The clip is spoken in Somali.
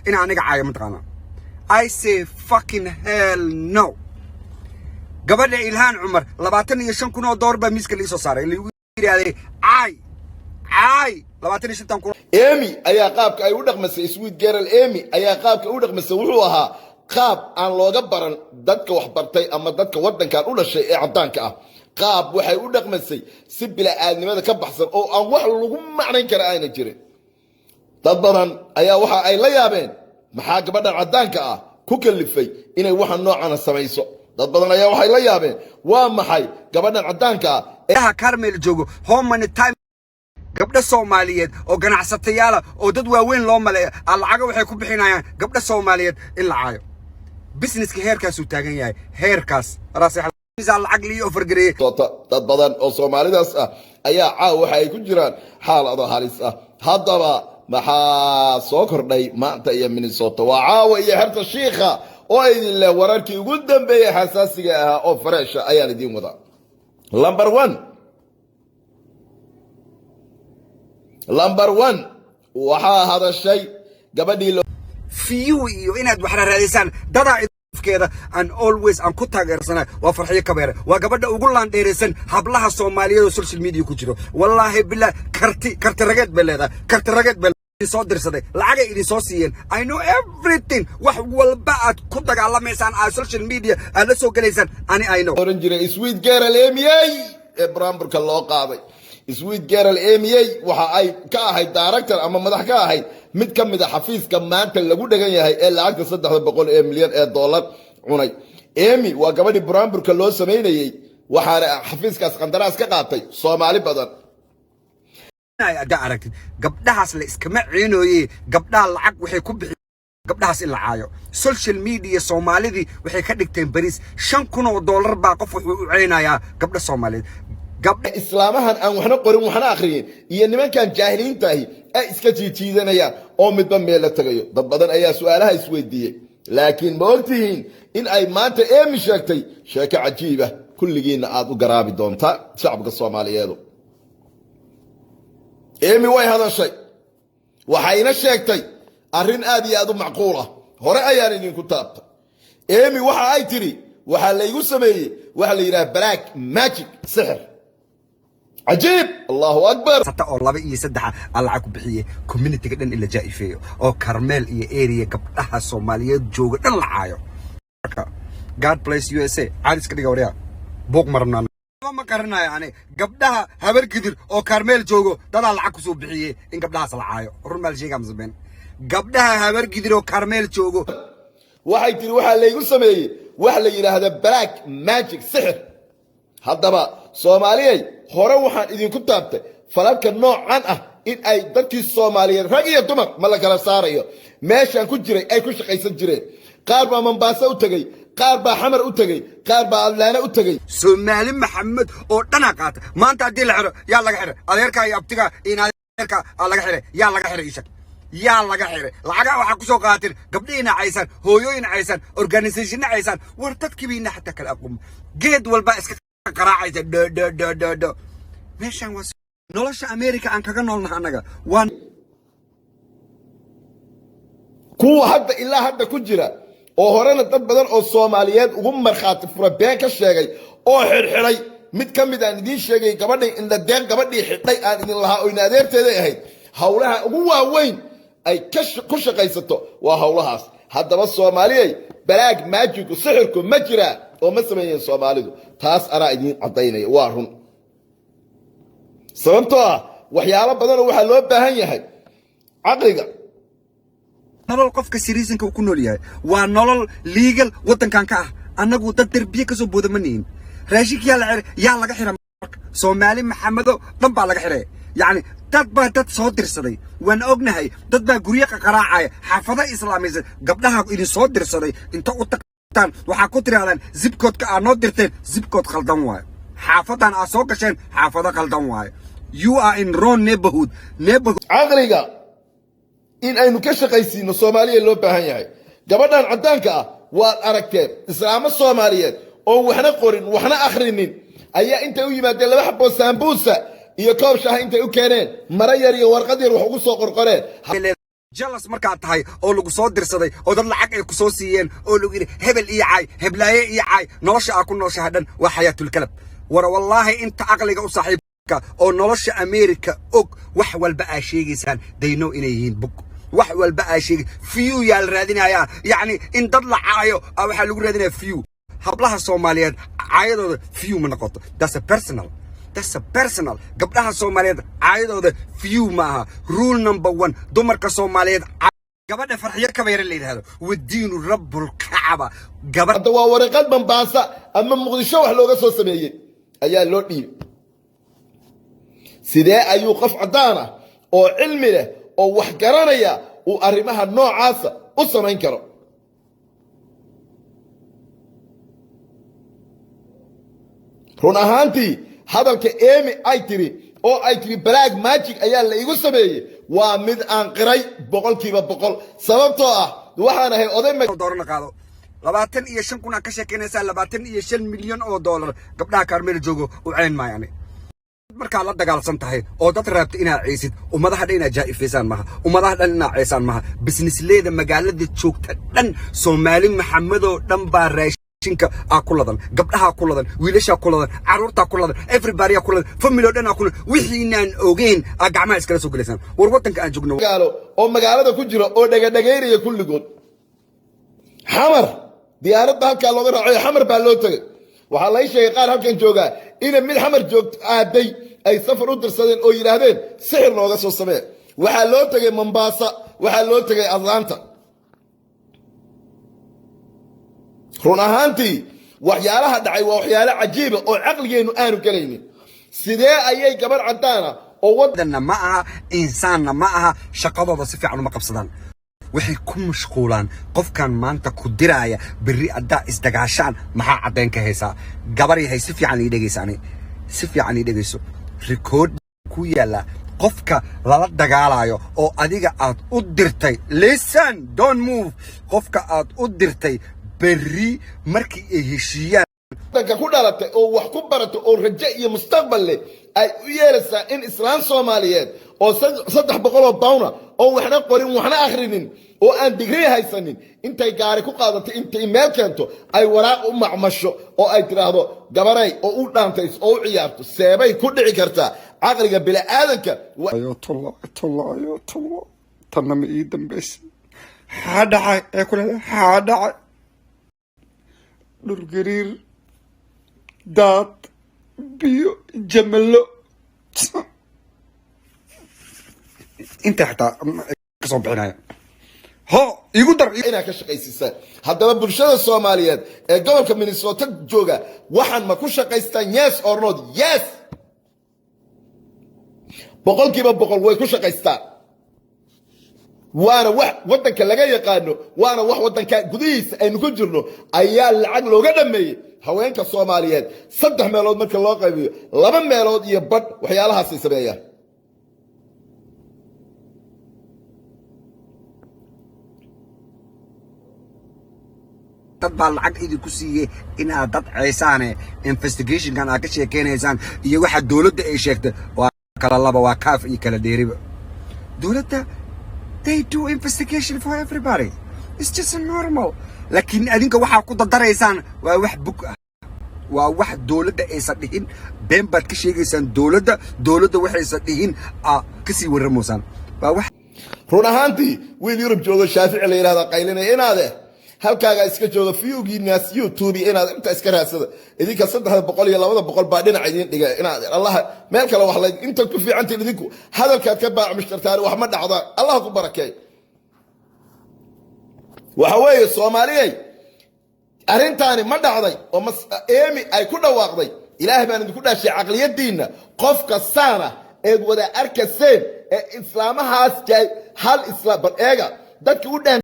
إن أنا قاعد متقنا I say fucking hell no قبل إلهان عمر لبعتني يشان كنا دور بمسك اللي صار اللي يقول هذا عاي لبعتني شن تنقول إيمي أيا قابك أي ودق مس سويت جيرل إيمي أيا قابك ودق مس وحوها قاب عن لو جبرن دتك وحبرتي أما دتك ودن كان أول شيء عدانك قاب وحي ودق مس سبلا آدم ماذا كبحصن أو أن وحل لهم معنى كرأينا جري تضمن أيا وحا أي ليابين محاك بدن عدانك كوكل في إنه وحا نوع أنا سميسو تضمن أيا وحي ليابين ومحي قبلنا عدانك إيها كارميل جوجو هم من التايم قبل الصوماليات أو جناح ستيالا أو ددوا وين لهم على العجو حيكون بحنايا قبل الصوماليات إلا عايو بزنس كهيركاس وتاجن ياي هيركاس راسي على العقلي أوفرجري تضمن أو صومالي داس أيا عاو حيكون جيران حال هذا حالس هذا ما سكر داي ما تأيي من الصوت وعاو يا حرت الشيخة وين اللي ورانكي قدام بي حساسية أو فريش أيا نديم وذا لمبر 1 وحا هذا الشيء قبل فيو إناد وحنا رئيسان دضع كذا and always أن كنت أجرسنا وفرحية كبيرة وقبل أقول لان ديرسن حبلها الصومالية والسوشيال ميديا كتير والله بالله كرت رجعت بالله كرت رجعت بالله صدر صدق العجة اللي صوصيين I know everything والبعد كنت على مثلا على السوشيال ميديا أنا سو جلسان أنا I know أورنجري سويت جيرل إيمي إبراهيم برك الله قاضي سويت جيرل إيمي وها أي كاهي دايركتور أما مدح كاهي متكمل حفيز كمان تلاقوا دقيقة هاي إلا أكثر صدق بقول مليون دولار عني إيمي وقبل إبراهيم برك الله سميني وها حفيز كاس قندراس كقاطي صومالي بدن دا aragtid gabdhahaas la iska maciinooyay gabdhaha lacag waxay ku bixiyeen gabdhahaas in la caayo social media Soomaalidii waxay ka dhigteen bariis $5,000 baa qof wuxuu u ceynayaa gabdha Soomaaliyeed gabdha islaamahan aan waxna qorin waxna akhriyin iyo nimankan jaahiliinta ah ay iska jiijiidanayaan oo midba meel la tagayo dad badan ayaa su'aalaha isweydiiyay laakiin ma ogtihiin in ay maanta eemi sheegtay sheeko cajiib ah kulligiina aad u garaabi doontaa shacabka Soomaaliyeed إيمي واي هذا الشيء وحين شيكتي أرين آدي أدو معقولة هراء أيانين كتاب إيمي وحا أي تري وحا اللي يسمي وحا اللي يراه بلاك ماجيك سحر عجيب الله أكبر حتى الله بقي سدها العكو بحيه كوميونيتي قدن إلا جاي فيه أو كارميل إيه إيريا قبلها الصوماليات جوغ العايو God bless USA عارس كده قوريا بوك مرمنا ما قرنا يعني قبلها هبر كدر أو كارميل جوجو ده العكو سو بحيه إن قبلها صلعايو رمال شيء كمزبين قبلها هبر كدر أو كارميل جوجو واحد تري واحد اللي يسمي واحد اللي يراه هذا بلاك ماجيك سحر هذا بقى Soomaaliyeed hore waxaan idin ku taabtay falalka noocan ah in ay dadkii Soomaaliyeed rag iyo dumar ma la kala saarayo meeshan ku jiray ay ku shaqaysan jireen qaar baa Mombasa u tagay qaar baa Xamar u tagay qaar baa Adlaana u tagay Soomaali Maxamed oo dhana qaata maanta hadii la xiro yaa laga xiro adeerka iyo abtiga in adeerka laga xiro yaa laga xiro ishak yaa laga xiro lacaga waxa ku soo qaatin gabdhiina caysan hooyooyin caysan organization caysan war dadkiina hatta kala aqoon geed walba iska قراعة دو ماشان وس نولش أمريكا أنك كنا نحن نجا وان كو هذا إلا هذا كجرا أو هرنا تبدل أو الصوماليات وهم مرخات فربيك الشيء أو حرحري متكمل عن دي الشيء كمان إن الدين كمان يحتاج أن الله وينادر تلاقي هؤلاء هو وين أي كش قيسته وهؤلاء هذا بس الصومالي بلاك ماجيك وسحركم مجرى وما سمين الصومالي تاس أرى إدين عطيني وارهم سببتها وحياة بدنا وحلو بهني هاي عقلك نلل قفك سيريزن كوكونو ليه ونلل ليجل وطن كان كاه أنا قلت تربية كسب بود منين راشيك يلا حرام Soomaali Maxamedo dhanba laga xiray yani dad baa dad soo dirsaday waan ognahay dad baa guriga qaraacay xaafada islaamiyada gabdhaha idin soo dirsaday inta u tagtaan waxa ku tiraadaan zibkoodka aan noo dirteen zibkood khaldan waay xaafadan aan soo gasheen xaafada khaldan waay you are in wrong neighborhood aqliga in aynu ka shaqaysiino Soomaaliya loo baahan yahay gabadhan cadaanka ah waad aragteen islaamo Soomaaliyeed oo waxna qorin waxna akhrinin ayaa inta u yimaadeen laba xabo sambusa iyo koob shaah inta u keeneen mara yar iyo warqad yar wax ugu soo qorqoreen jealous markaa tahay oo lagu soo dirsaday oo dad lacag ay ku soo siiyeen oo lagu yiri hebel iyo caay heblaaye iyo caay nolosha aa ku nooshahay dhan waa xayaatul kalab war wallahi inta aqliga u saaxiibka oo nolosha America og wax walba aa sheegaysaan they know inay yihiin bug wax walba aa sheegay few yaal raadinaya yani in dad la caayo waxa lagu raadinaya few hablaha Soomaaliyeed caayadooda few ma noqoto that's a personal gabdhaha Soomaaliyeed caayadooda few maaha rule number 1 dumarka Soomaaliyeed gabadha farxiyo ka bayr leeyahay wadiinu rabbul kaaba gabadha waa warqad Mombasa ama Muqdisho wax looga soo sameeyay ayaa loo dhiibay sidee ayuu qof cadaan ah oo cilmi leh oo wax garanaya uu arrimaha noocaas u sameyn karo run ahaantii hadalka Amy ay tiri black magic ayaa la igu sameeyay waa mid aan qiray 100% sababtoo ah waxaan ahay oday ma dooran qaado 25 kun ka sheekeynaysa 25 milyan oo dollar gabdhaha Carmel joogo u ceen maayane marka la dagaalsan tahay oo dad raabta inaad ciisid umadaha dhan inaad jaaifaysan maaha umadaha dhan inaad ciisan maaha business leeda magaalada joogta dhan Soomaali Maxamedo dhan baa raashinka akuladan gabdhaha akuladan wiilasha akuladan caruurta akuladan everybody akuladan family dhan akuladan wixii inaan ogeyn gacmaha iskala soo galaysan war wadanka aan joogno gaalo oo magaalada ku jira oo dhageereeya kulligood xamar diyaaradda halka looga raacay xamar baa loo tagay waxa la sheegay qaar halkan jooga in mid xamar joogto aaday ay safar u dirsadeen oo yiraahdeen sixir looga soo sameey waxa loo tagay Mombasa waxa loo tagay Atlanta run ahaantii waxyaalaha dhacay waa waxyaalo cajiib ah oo aqligeenu aanu galaynin sidee ayay gabar cadaana oo wadana ma aha insaanna ma aha shaqadooda si fiican uma qabsadaan waxay ku mashquulaan qofkan maanta ku diraaya bari adaa isdagaashaan maxaa cadeen ka haysa gabar yahay si fiican ii dhageysaanay si fiican ii dhageyso record ku yaala qofka lala dagaalayo oo adiga aad u dirtay listen don't move qofka aad u dirtay bari markii ay heshiiyaan dadka ku dhalatay oo wax ku barato oo rajo iyo mustaqbal leh ay u yeelaysaa in Islaan Soomaaliyeed oo 300 pound oo waxna qorin waxna akhrinin oo aan degree haysanin intay gaari ku qaadato inta email keento ay waraaq u macmasho oo ay tiraahdo gabaray oo u dhaantay oo u ciyaarto seebay ku dhici kartaa aqliga bila aadanka ayo tolo tanama ii dambeys hadacay ee kula hadacay dhurgariir daad biyo jamalo inta xataa ka soo bixinaya ho igu dar ina ka shaqaysiisan haddaba bulshada Soomaaliyeed ee gobolka Minnesota jooga waxaan ma ku shaqaystaan yes or not yes 100% way ku shaqaystaan waana wax wadanka laga yaqaano waana wax wadanka gudihiisa aynu ku jirno ayaa lacag looga dhameeyay haweenka Soomaaliyeed 3 meelood marka loo qaybiyo 2 meelood iyo bad waxyaalahaas ay sameeyaan dad baa lacag idin ku siiyay in aad dad ceesaane investigation kan aad ka sheekeynaysan iyo waxa dawladda ay sheegtay waa kala laba waa kaaf iyo kala dheeriba dawladda they do investigation for everybody it's just normal laakiin adinka waxa ku dadaraysaan waa wax bug ah waa wax dawladda aysan dhihin been baad ka sheegaysaan dawladda waxaysan dhihin ka sii warramoosaan waa wax run ahaantii wiil Yurub jooga Shaafici la yiraahdo qaylinay inaade halkaaga iska jooga fiugiinaas YouTube inaad inta iska raadsada idinka 300 iyo 200 baa dhinac idin dhiga inaad Allah meel kale wax la inta ku fiicantii idinku hadalkaad ka baac mushtartaar wax ma dhacda Allah ku barakeey waxa weeye Soomaaliyay arrintaani ma dhacday oo Amy ay ku dhawaaqday Ilaahay baan idinku dhaashay aqliyadiina qof kastaana ee wada arkaseen ee islaamahaas jay hal islaam bal eega dadkii u